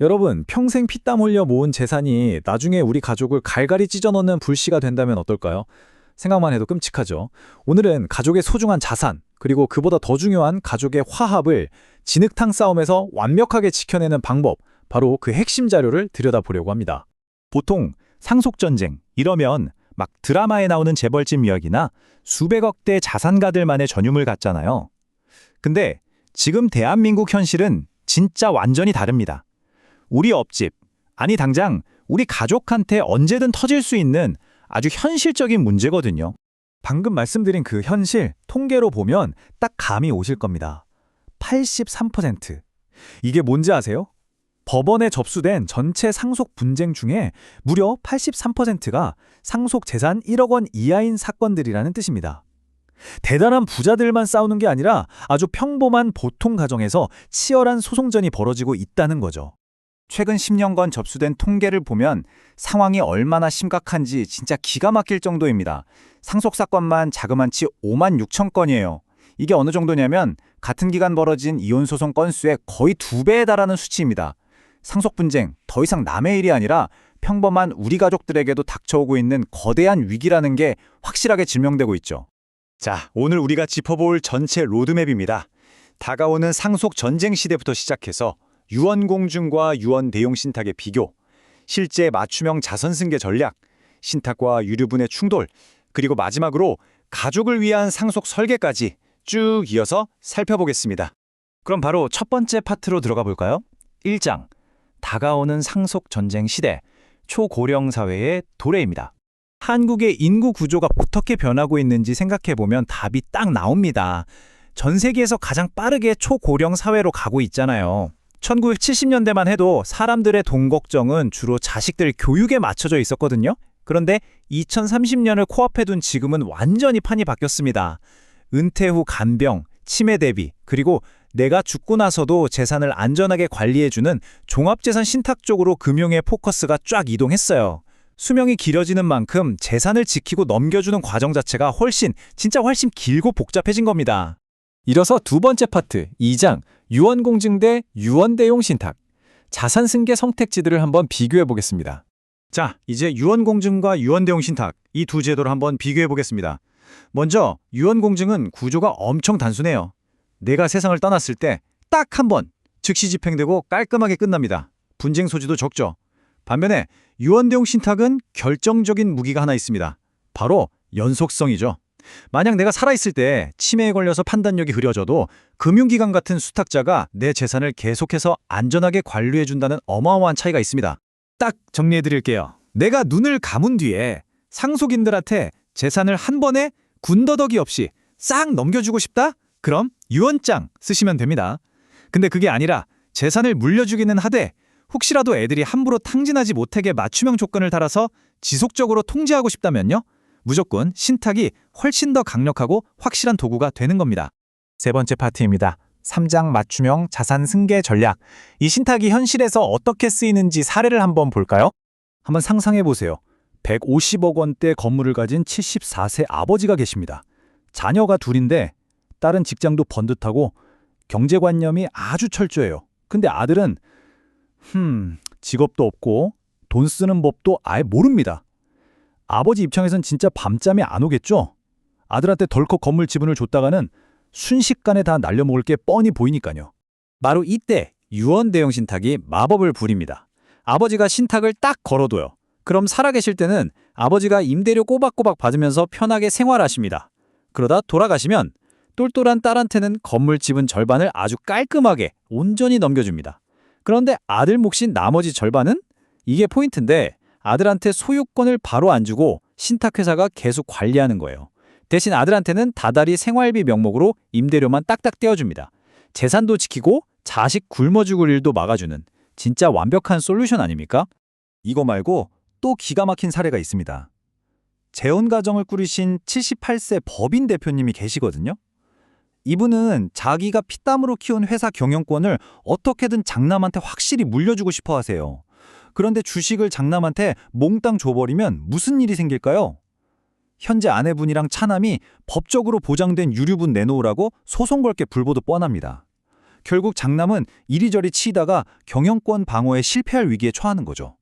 여러분, 평생 피땀 흘려 모은 재산이 나중에 우리 가족을 갈갈이 찢어넣는 불씨가 된다면 어떨까요? 생각만 해도 끔찍하죠. 오늘은 가족의 소중한 자산, 그리고 그보다 더 중요한 가족의 화합을 진흙탕 싸움에서 완벽하게 지켜내는 방법, 바로 그 핵심 자료를 들여다보려고 합니다. 보통 상속전쟁 이러면 막 드라마에 나오는 재벌집 이야기나 수백억 대 자산가들만의 전유물 같잖아요. 근데 지금 대한민국 현실은 진짜 완전히 다릅니다. 우리 옆집, 아니 당장 우리 가족한테 언제든 터질 수 있는 아주 현실적인 문제거든요. 방금 말씀드린 그 현실, 통계로 보면 딱 감이 오실 겁니다. 83%. 이게 뭔지 아세요? 법원에 접수된 전체 상속 분쟁 중에 무려 83%가 상속 재산 1억 원 이하인 사건들이라는 뜻입니다. 대단한 부자들만 싸우는 게 아니라 아주 평범한 보통 가정에서 치열한 소송전이 벌어지고 있다는 거죠. 최근 10년간 접수된 통계를 보면 상황이 얼마나 심각한지 진짜 기가 막힐 정도입니다. 상속사건만 자그만치 5만 6천 건이에요. 이게 어느 정도냐면 같은 기간 벌어진 이혼소송 건수의 거의 2배에 달하는 수치입니다. 상속분쟁, 더 이상 남의 일이 아니라 평범한 우리 가족들에게도 닥쳐오고 있는 거대한 위기라는 게 확실하게 증명되고 있죠. 자, 오늘 우리가 짚어볼 전체 로드맵입니다. 다가오는 상속 전쟁 시대부터 시작해서 유언공증과 유언대용 신탁의 비교, 실제 맞춤형 자선승계 전략, 신탁과 유류분의 충돌, 그리고 마지막으로 가족을 위한 상속 설계까지 쭉 이어서 살펴보겠습니다. 그럼 바로 첫 번째 파트로 들어가 볼까요? 1장, 다가오는 상속 전쟁 시대, 초고령 사회의 도래입니다. 한국의 인구 구조가 어떻게 변하고 있는지 생각해보면 답이 딱 나옵니다. 전 세계에서 가장 빠르게 초고령 사회로 가고 있잖아요. 1970년대만 해도 사람들의 돈 걱정은 주로 자식들 교육에 맞춰져 있었거든요. 그런데 2030년을 코앞에 둔 지금은 완전히 판이 바뀌었습니다. 은퇴 후 간병, 치매 대비, 그리고 내가 죽고 나서도 재산을 안전하게 관리해주는 종합재산 신탁 쪽으로 금융의 포커스가 쫙 이동했어요. 수명이 길어지는 만큼 재산을 지키고 넘겨주는 과정 자체가 진짜 훨씬 길고 복잡해진 겁니다. 이어서 두 번째 파트, 2장, 유언공증 대 유언대용 신탁. 자산승계 선택지들을 한번 비교해 보겠습니다. 자, 이제 유언공증과 유언대용 신탁, 이 두 제도를 한번 비교해 보겠습니다. 먼저 유언공증은 구조가 엄청 단순해요. 내가 세상을 떠났을 때 딱 한 번 즉시 집행되고 깔끔하게 끝납니다. 분쟁 소지도 적죠. 반면에 유언대용 신탁은 결정적인 무기가 하나 있습니다. 바로 연속성이죠. 만약 내가 살아있을 때 치매에 걸려서 판단력이 흐려져도 금융기관 같은 수탁자가 내 재산을 계속해서 안전하게 관리해준다는 어마어마한 차이가 있습니다. 딱 정리해드릴게요. 내가 눈을 감은 뒤에 상속인들한테 재산을 한 번에 군더더기 없이 싹 넘겨주고 싶다? 그럼 유언장 쓰시면 됩니다. 근데 그게 아니라 재산을 물려주기는 하되 혹시라도 애들이 함부로 탕진하지 못하게 맞춤형 조건을 달아서 지속적으로 통제하고 싶다면요? 무조건 신탁이 훨씬 더 강력하고 확실한 도구가 되는 겁니다. 세 번째 파트입니다. 3장 맞춤형 자산 승계 전략. 이 신탁이 현실에서 어떻게 쓰이는지 사례를 한번 볼까요? 한번 상상해 보세요. 150억 원대 건물을 가진 74세 아버지가 계십니다. 자녀가 둘인데 딸은 직장도 번듯하고 경제관념이 아주 철저해요. 근데 아들은 직업도 없고 돈 쓰는 법도 아예 모릅니다. 아버지 입장에선 진짜 밤잠이 안 오겠죠? 아들한테 덜컥 건물 지분을 줬다가는 순식간에 다 날려먹을 게 뻔히 보이니까요. 바로 이때 유언대용 신탁이 마법을 부립니다. 아버지가 신탁을 딱 걸어둬요. 그럼 살아계실 때는 아버지가 임대료 꼬박꼬박 받으면서 편하게 생활하십니다. 그러다 돌아가시면 똘똘한 딸한테는 건물 지분 절반을 아주 깔끔하게 온전히 넘겨줍니다. 그런데 아들 몫인 나머지 절반은? 이게 포인트인데 아들한테 소유권을 바로 안 주고 신탁회사가 계속 관리하는 거예요. 대신 아들한테는 다달이 생활비 명목으로 임대료만 딱딱 떼어줍니다. 재산도 지키고 자식 굶어 죽을 일도 막아주는 진짜 완벽한 솔루션 아닙니까? 이거 말고 또 기가 막힌 사례가 있습니다. 재혼 가정을 꾸리신 78세 법인 대표님이 계시거든요. 이분은 자기가 피땀으로 키운 회사 경영권을 어떻게든 장남한테 확실히 물려주고 싶어 하세요. 그런데 주식을 장남한테 몽땅 줘버리면 무슨 일이 생길까요? 현재 아내분이랑 차남이 법적으로 보장된 유류분 내놓으라고 소송 걸 게 불보듯 뻔합니다. 결국 장남은 이리저리 치이다가 경영권 방어에 실패할 위기에 처하는 거죠.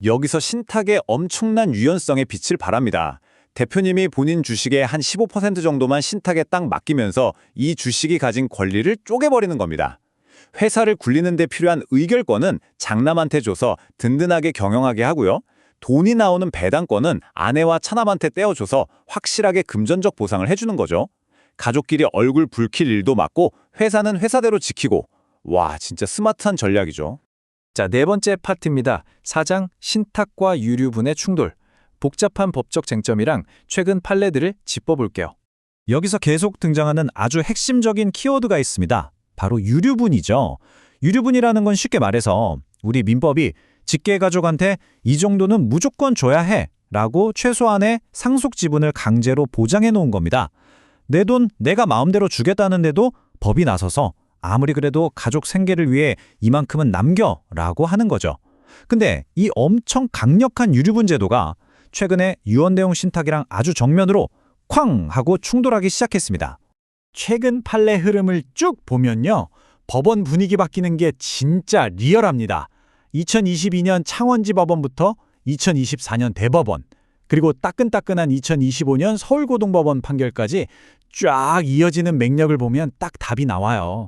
여기서 신탁의 엄청난 유연성에 빛을 발합니다. 대표님이 본인 주식의 한 15% 정도만 신탁에 딱 맡기면서 이 주식이 가진 권리를 쪼개버리는 겁니다. 회사를 굴리는 데 필요한 의결권은 장남한테 줘서 든든하게 경영하게 하고요. 돈이 나오는 배당권은 아내와 차남한테 떼어줘서 확실하게 금전적 보상을 해주는 거죠. 가족끼리 얼굴 붉힐 일도 막고 회사는 회사대로 지키고. 와, 진짜 스마트한 전략이죠. 자, 네 번째 파트입니다. 사장, 신탁과 유류분의 충돌. 복잡한 법적 쟁점이랑 최근 판례들을 짚어볼게요. 여기서 계속 등장하는 아주 핵심적인 키워드가 있습니다. 바로 유류분이죠. 유류분이라는 건 쉽게 말해서 우리 민법이 직계가족한테 이 정도는 무조건 줘야 해 라고 최소한의 상속 지분을 강제로 보장해 놓은 겁니다. 내 돈 내가 마음대로 주겠다는데도 법이 나서서 아무리 그래도 가족 생계를 위해 이만큼은 남겨 라고 하는 거죠. 근데 이 엄청 강력한 유류분 제도가 최근에 유언대용 신탁이랑 아주 정면으로 쾅 하고 충돌하기 시작했습니다. 최근 판례 흐름을 쭉 보면요. 법원 분위기 바뀌는 게 진짜 리얼합니다. 2022년 창원지 법원부터 2024년 대법원, 그리고 따끈따끈한 2025년 서울고등법원 판결까지 쫙 이어지는 맥락을 보면 딱 답이 나와요.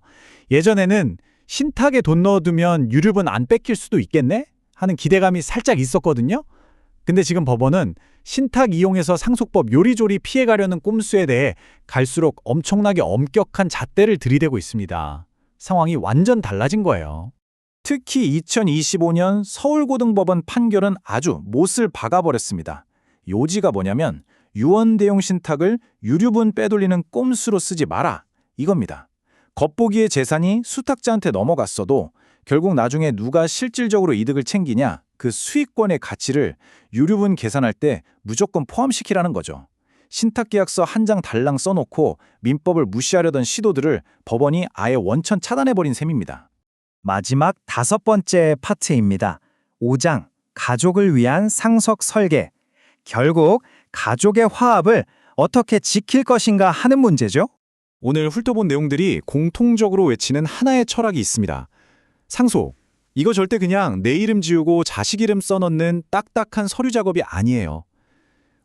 예전에는 신탁에 돈 넣어두면 유류분 안 뺏길 수도 있겠네? 하는 기대감이 살짝 있었거든요. 근데 지금 법원은 신탁 이용해서 상속법 요리조리 피해가려는 꼼수에 대해 갈수록 엄청나게 엄격한 잣대를 들이대고 있습니다. 상황이 완전 달라진 거예요. 특히 2025년 서울고등법원 판결은 아주 못을 박아버렸습니다. 요지가 뭐냐면 유언대용 신탁을 유류분 빼돌리는 꼼수로 쓰지 마라, 이겁니다. 겉보기에 재산이 수탁자한테 넘어갔어도 결국 나중에 누가 실질적으로 이득을 챙기냐, 그 수익권의 가치를 유류분 계산할 때 무조건 포함시키라는 거죠. 신탁계약서 한 장 달랑 써놓고 민법을 무시하려던 시도들을 법원이 아예 원천 차단해버린 셈입니다. 마지막 다섯 번째 파트입니다. 5장, 가족을 위한 상속 설계. 결국 가족의 화합을 어떻게 지킬 것인가 하는 문제죠. 오늘 훑어본 내용들이 공통적으로 외치는 하나의 철학이 있습니다. 상속. 이거 절대 그냥 내 이름 지우고 자식 이름 써넣는 딱딱한 서류 작업이 아니에요.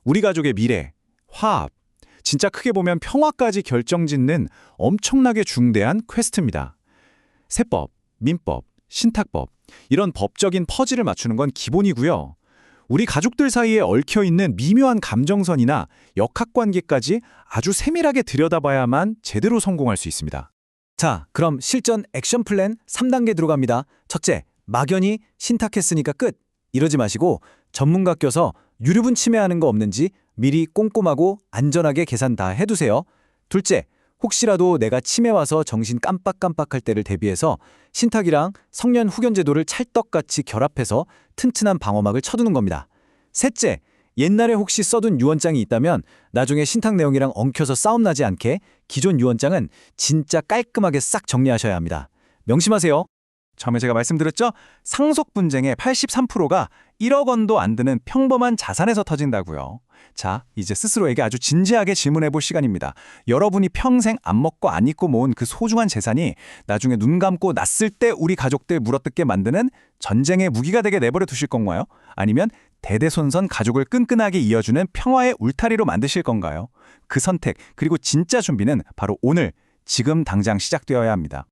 우리 가족의 미래, 화합, 진짜 크게 보면 평화까지 결정짓는 엄청나게 중대한 퀘스트입니다. 세법, 민법, 신탁법, 이런 법적인 퍼즐을 맞추는 건 기본이고요. 우리 가족들 사이에 얽혀있는 미묘한 감정선이나 역학관계까지 아주 세밀하게 들여다봐야만 제대로 성공할 수 있습니다. 자, 그럼 실전 액션 플랜 3단계 들어갑니다. 첫째, 막연히 신탁했으니까 끝! 이러지 마시고 전문가 껴서 유류분 침해하는 거 없는지 미리 꼼꼼하고 안전하게 계산 다 해두세요. 둘째, 혹시라도 내가 치매 와서 정신 깜빡깜빡할 때를 대비해서 신탁이랑 성년 후견 제도를 찰떡같이 결합해서 튼튼한 방어막을 쳐두는 겁니다. 셋째, 옛날에 혹시 써둔 유언장이 있다면 나중에 신탁 내용이랑 엉켜서 싸움 나지 않게 기존 유언장은 진짜 깔끔하게 싹 정리하셔야 합니다. 명심하세요. 처음에 제가 말씀드렸죠? 상속 분쟁의 83%가 1억 원도 안 드는 평범한 자산에서 터진다고요. 자, 이제 스스로에게 아주 진지하게 질문해 볼 시간입니다. 여러분이 평생 안 먹고 안 입고 모은 그 소중한 재산이 나중에 눈 감고 났을 때 우리 가족들 물어뜯게 만드는 전쟁의 무기가 되게 내버려 두실 건가요? 아니면 대대손손 가족을 끈끈하게 이어주는 평화의 울타리로 만드실 건가요? 그 선택, 그리고 진짜 준비는 바로 오늘, 지금 당장 시작되어야 합니다.